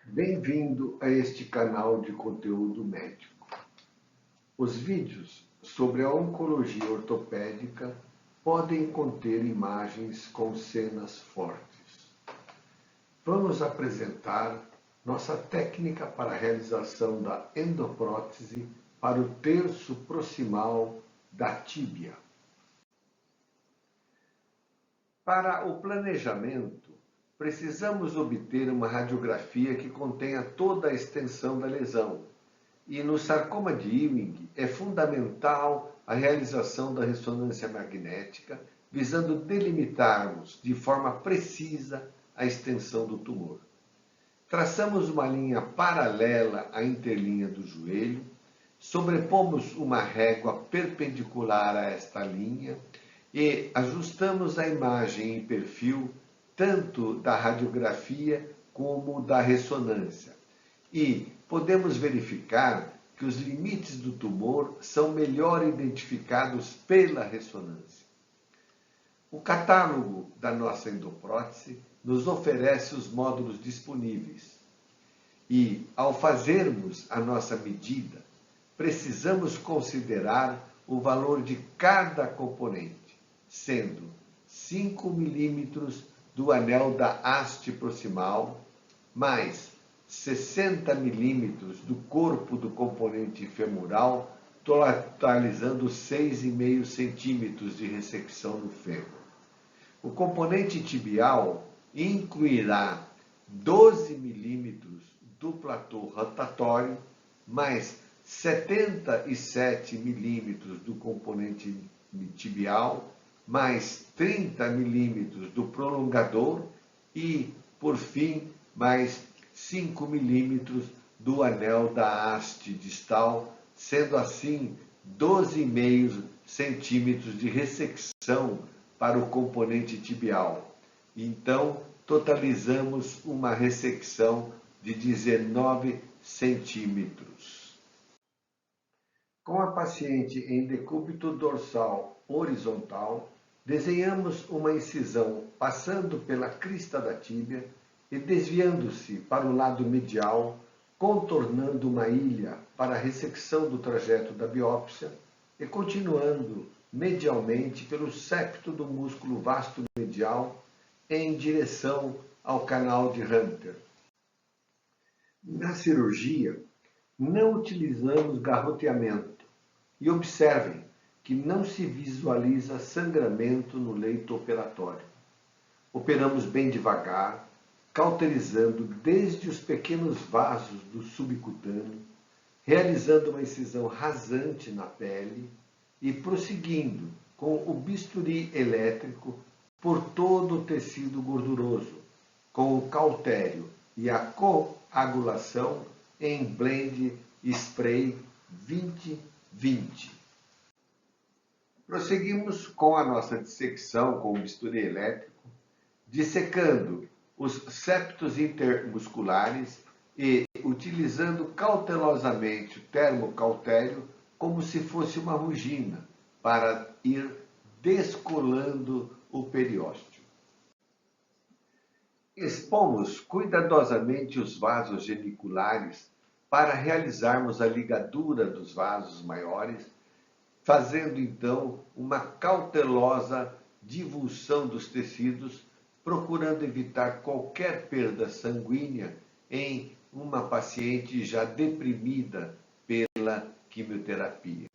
Bem-vindo a este canal de conteúdo médico. Os vídeos sobre a oncologia ortopédica podem conter imagens com cenas fortes. Vamos apresentar nossa técnica para a realização da endoprótese para o terço proximal da tíbia. Para o planejamento, precisamos obter uma radiografia que contenha toda a extensão da lesão. E no sarcoma de Ewing é fundamental a realização da ressonância magnética, visando delimitarmos de forma precisa a extensão do tumor. Traçamos uma linha paralela à interlinha do joelho, sobrepomos uma régua perpendicular a esta linha e ajustamos a imagem em perfil tanto da radiografia como da ressonância. E podemos verificar que os limites do tumor são melhor identificados pela ressonância. O catálogo da nossa endoprótese nos oferece os módulos disponíveis. E, ao fazermos a nossa medida, precisamos considerar o valor de cada componente, sendo 5 milímetros do anel da haste proximal, mais 60 milímetros do corpo do componente femoral, totalizando 6,5 centímetros de ressecção no fêmur. O componente tibial incluirá 12 milímetros do platô rotatório, mais 77 milímetros do componente tibial, mais 30 milímetros do prolongador e, por fim, mais 5 milímetros do anel da haste distal, sendo assim 12,5 centímetros de ressecção para o componente tibial. Então, totalizamos uma ressecção de 19 centímetros. Com a paciente em decúbito dorsal horizontal, desenhamos uma incisão passando pela crista da tíbia e desviando-se para o lado medial, contornando uma ilha para a ressecção do trajeto da biópsia e continuando medialmente pelo septo do músculo vasto medial em direção ao canal de Hunter. Na cirurgia, não utilizamos garroteamento e observem que não se visualiza sangramento no leito operatório. Operamos bem devagar, cauterizando desde os pequenos vasos do subcutâneo, realizando uma incisão rasante na pele e prosseguindo com o bisturi elétrico por todo o tecido gorduroso, com o cautério e a coagulação em blend spray 20-20. Prosseguimos com a nossa dissecção com o bisturi elétrico, dissecando os septos intermusculares e utilizando cautelosamente o termocautério como se fosse uma rugina para ir descolando o periósteo. Expomos cuidadosamente os vasos geniculares para realizarmos a ligadura dos vasos maiores, fazendo então uma cautelosa divulsão dos tecidos, procurando evitar qualquer perda sanguínea em uma paciente já deprimida pela quimioterapia.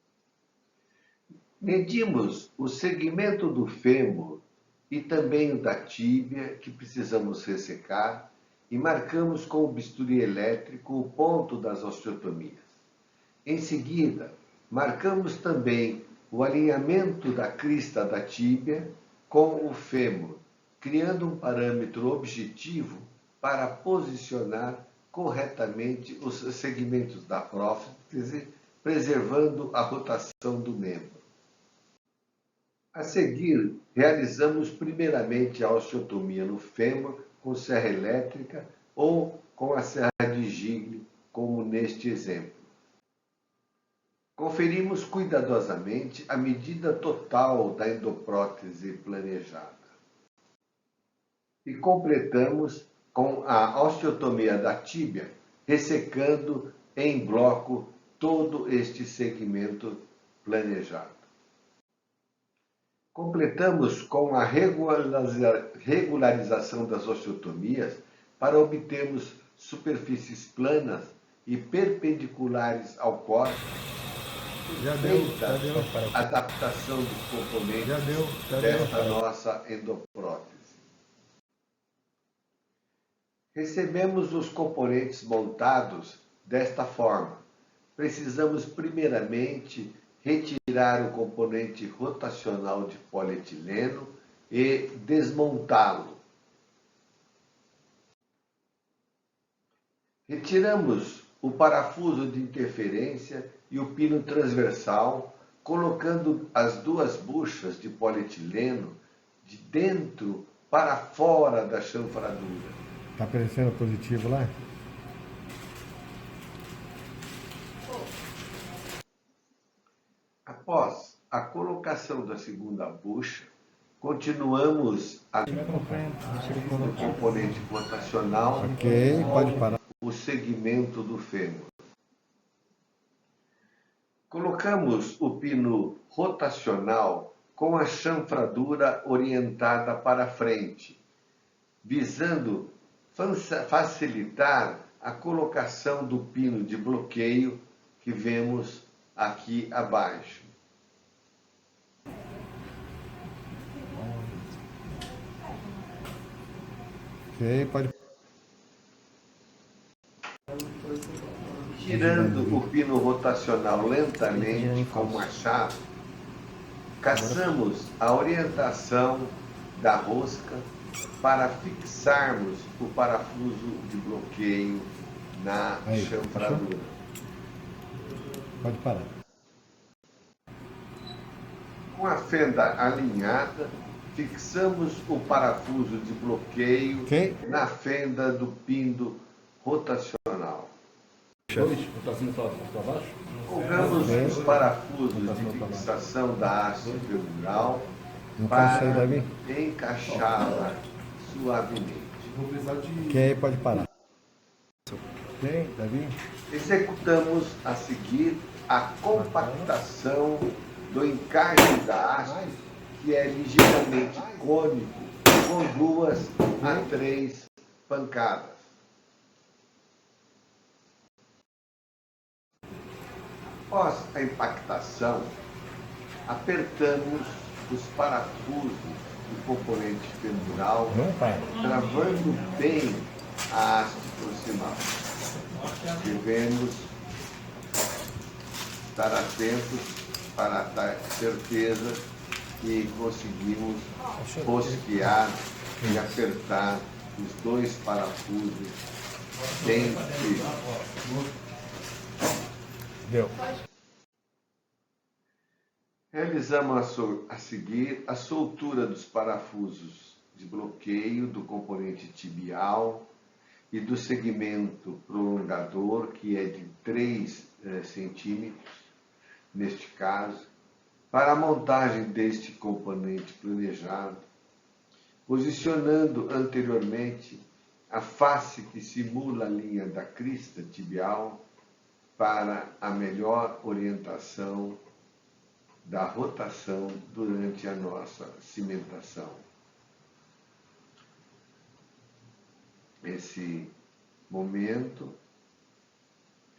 Medimos o segmento do fêmur e também o da tíbia, que precisamos ressecar, e marcamos com o bisturi elétrico o ponto das osteotomias. Em seguida, marcamos também o alinhamento da crista da tíbia com o fêmur, criando um parâmetro objetivo para posicionar corretamente os segmentos da prótese, preservando a rotação do membro. A seguir, realizamos primeiramente a osteotomia no fêmur com serra elétrica ou com a serra de Gigli, como neste exemplo. Conferimos cuidadosamente a medida total da endoprótese planejada. E completamos com a osteotomia da tíbia, ressecando em bloco todo este segmento planejado. Completamos com a regularização das osteotomias para obtermos superfícies planas e perpendiculares ao córtex, feita a adaptação dos componentes desta nossa endoprótese. Recebemos os componentes montados desta forma. Precisamos primeiramente retirar o componente rotacional de polietileno e desmontá-lo. Retiramos o parafuso de interferência e o pino transversal, colocando as duas buchas de polietileno de dentro para fora da chanfradura. Está aparecendo positivo lá? Após a colocação da segunda bucha, continuamos a o componente rotacional, Ok, pode parar. o segmento do fêmur. Colocamos o pino rotacional com a chanfradura orientada para frente, visando facilitar a colocação do pino de bloqueio que vemos aqui abaixo. Ok, pode. Girando o pino rotacional lentamente com o machado, caçamos a orientação da rosca para fixarmos o parafuso de bloqueio na chanfradura. Pode parar. Com a fenda alinhada, fixamos o parafuso de bloqueio na fenda do pino rotacional. Colocamos os parafusos de fixação da haste femoral para encaixá-la suavemente. Ok, pode parar. Ok, Davi? Executamos a seguir a compactação do encaixe da haste, que é ligeiramente cônico, com 2 a 3 pancadas. Após a impactação, apertamos os parafusos do componente femoral, travando bem a haste proximal. Devemos estar atentos para ter certeza que conseguimos rosquear e apertar os 2 parafusos bem firmes. Deu. Realizamos a seguir a soltura dos parafusos de bloqueio do componente tibial e do segmento prolongador, que é de 3 centímetros, neste caso, para a montagem deste componente planejado, posicionando anteriormente a face que simula a linha da crista tibial para a melhor orientação da rotação durante a nossa cimentação. Esse momento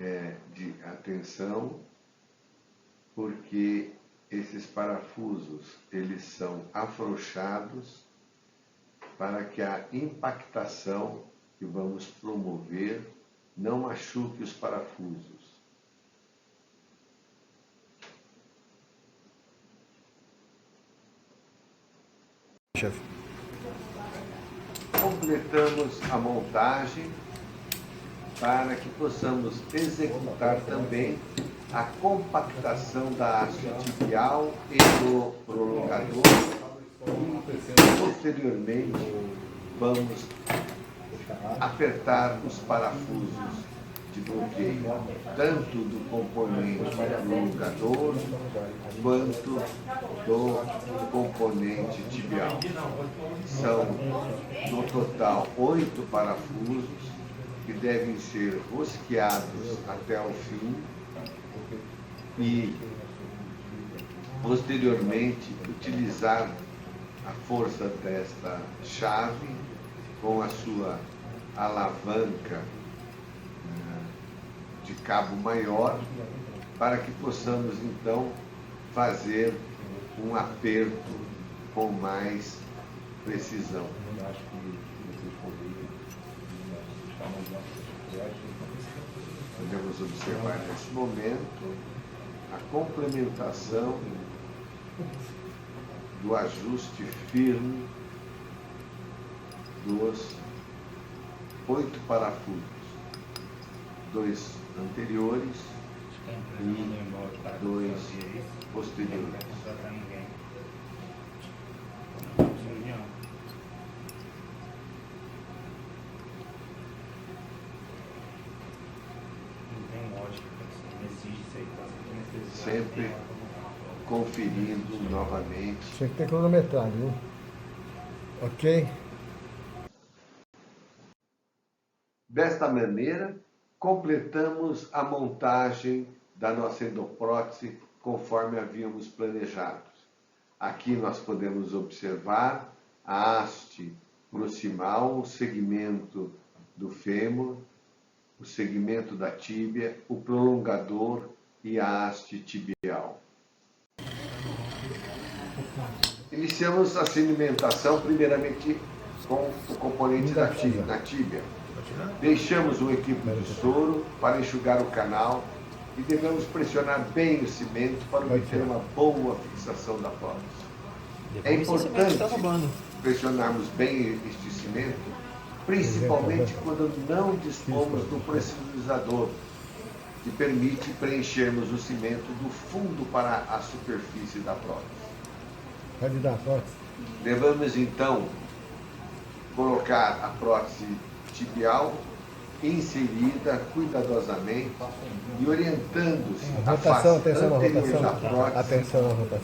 é de atenção, porque esses parafusos eles são afrouxados para que a impactação que vamos promover não machuque os parafusos. Chefe. Completamos a montagem para que possamos executar também a compactação da haste tibial e do prolongador. E, posteriormente, vamos apertar os parafusos de bloqueio, tanto do componente prolongador quanto do componente tibial. São, no total, 8 parafusos que devem ser rosqueados até o fim e, posteriormente, utilizar a força desta chave com a sua alavanca de cabo maior, para que possamos então fazer um aperto com mais precisão. Podemos observar nesse momento a complementação do ajuste firme dos 8 parafusos, 2 anteriores e 2 posteriores. Sempre conferindo novamente. Tinha que ter cronometrado, viu? Ok? Desta maneira, completamos a montagem da nossa endoprótese conforme havíamos planejado. Aqui nós podemos observar a haste proximal, o segmento do fêmur, o segmento da tíbia, o prolongador e a haste tibial. Iniciamos a sedimentação primeiramente com o componente na tíbia. Deixamos um equipo de soro para enxugar o canal e devemos pressionar bem o cimento para obter uma boa fixação da prótese. É importante pressionarmos bem este cimento, principalmente quando não dispomos do pressurizador, que permite preenchermos o cimento do fundo para a superfície da prótese. Pode dar prótese. Devemos então colocar a prótese tibial inserida cuidadosamente e orientando-se a face anterior da prótese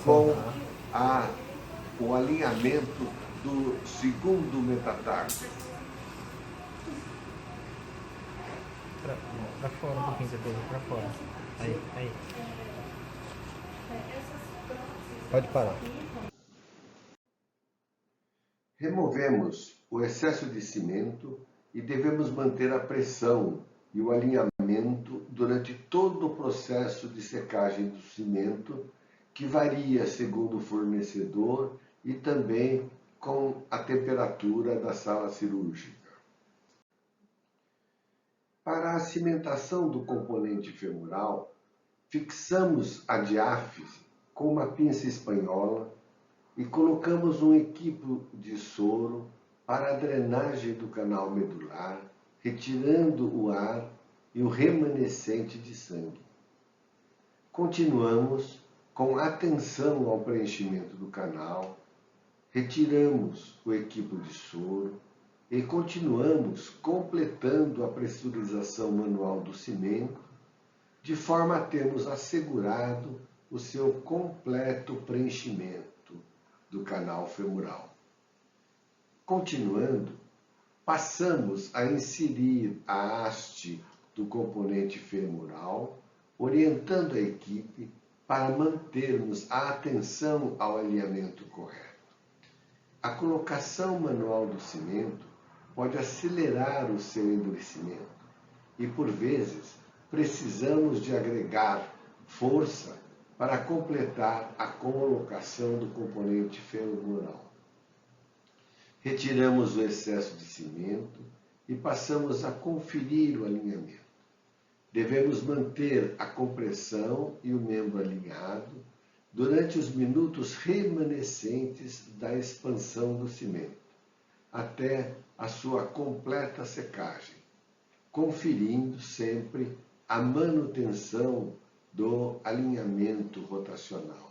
com o alinhamento do segundo metatarso. Pra fora um pouquinho depois, pra fora. Aí. Pode parar. Removemos o excesso de cimento e devemos manter a pressão e o alinhamento durante todo o processo de secagem do cimento, que varia segundo o fornecedor e também com a temperatura da sala cirúrgica. Para a cimentação do componente femoral, fixamos a diáfise com uma pinça espanhola e colocamos um equipo de soro para a drenagem do canal medular, retirando o ar e o remanescente de sangue. Continuamos com atenção ao preenchimento do canal, retiramos o equipo de soro e continuamos completando a pressurização manual do cimento, de forma a termos assegurado o seu completo preenchimento do canal femoral. Continuando, passamos a inserir a haste do componente femoral, orientando a equipe para mantermos a atenção ao alinhamento correto. A colocação manual do cimento pode acelerar o seu endurecimento e, por vezes, precisamos de agregar força para completar a colocação do componente femoral. Retiramos o excesso de cimento e passamos a conferir o alinhamento. Devemos manter a compressão e o membro alinhado durante os minutos remanescentes da expansão do cimento, até a sua completa secagem, conferindo sempre a manutenção do alinhamento rotacional.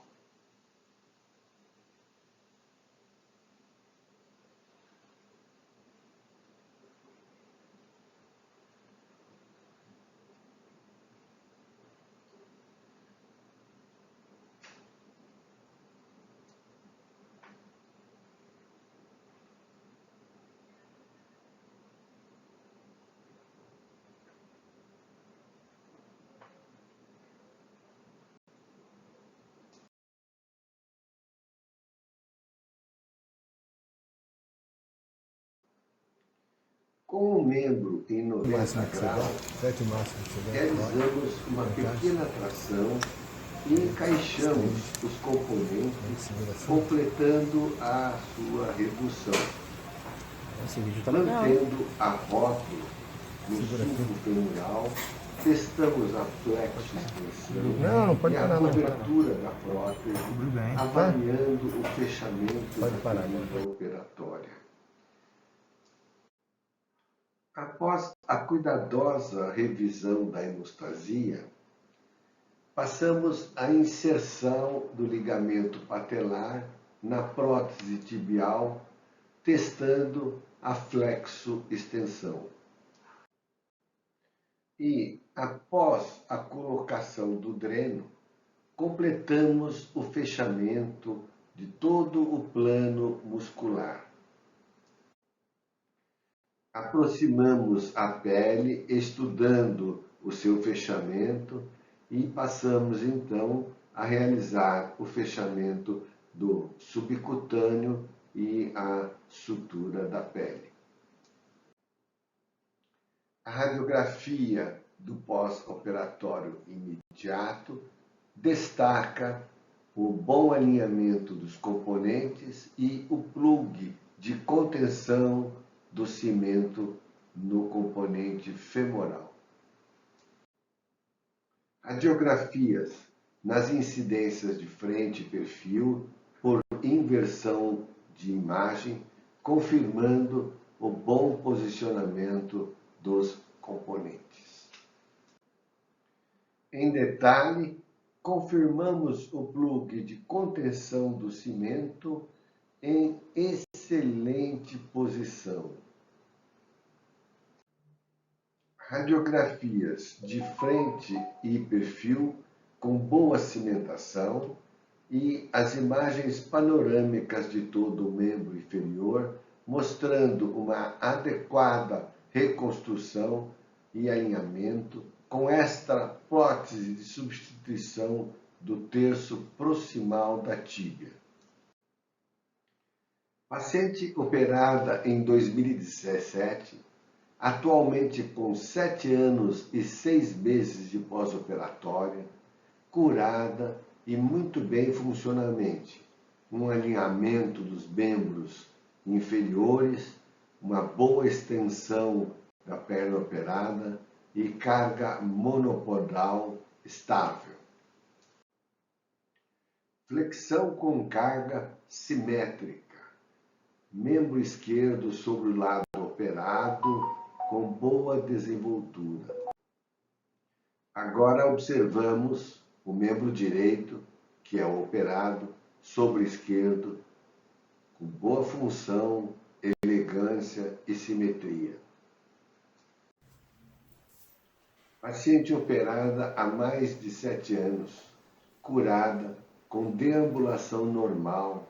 Com o membro em O 90 máximo que você graus, dá, 7 máximo que você dá. realizamos uma pequena tração e encaixamos os componentes, completando a sua redução, Esse vídeo tá legal, hein? mantendo a rótula no sulco femoral. Testamos a flexo-extensão Não pode e a parar, não. cobertura da prótese, Tudo bem. avaliando o fechamento Pode da parar. ferida operatória. Após a cuidadosa revisão da hemostasia, passamos à inserção do ligamento patelar na prótese tibial, testando a flexo-extensão. E, após a colocação do dreno, completamos o fechamento de todo o plano muscular. Aproximamos a pele, estudando o seu fechamento, e passamos então a realizar o fechamento do subcutâneo e a sutura da pele. A radiografia do pós-operatório imediato destaca o bom alinhamento dos componentes e o plug de contenção do cimento no componente femoral. Radiografias nas incidências de frente e perfil por inversão de imagem, confirmando o bom posicionamento dos componentes. Em detalhe, confirmamos o plug de contenção do cimento em excelente posição. Radiografias de frente e perfil com boa cimentação e as imagens panorâmicas de todo o membro inferior, mostrando uma adequada reconstrução e alinhamento com esta prótese de substituição do terço proximal da tíbia. Paciente operada em 2017, atualmente com 7 anos e 6 meses de pós-operatória, curada e muito bem funcionalmente, um alinhamento dos membros inferiores, uma boa extensão da perna operada e carga monopodal estável. Flexão com carga simétrica, membro esquerdo sobre o lado operado, com boa desenvoltura. Agora observamos o membro direito, que é o operado, sobre o esquerdo, com boa função, elegância e simetria. Paciente operada há mais de 7 anos, curada, com deambulação normal,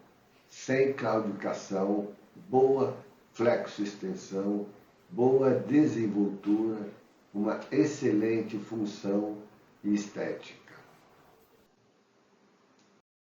sem claudicação, boa flexo-extensão, boa desenvoltura, uma excelente função e estética.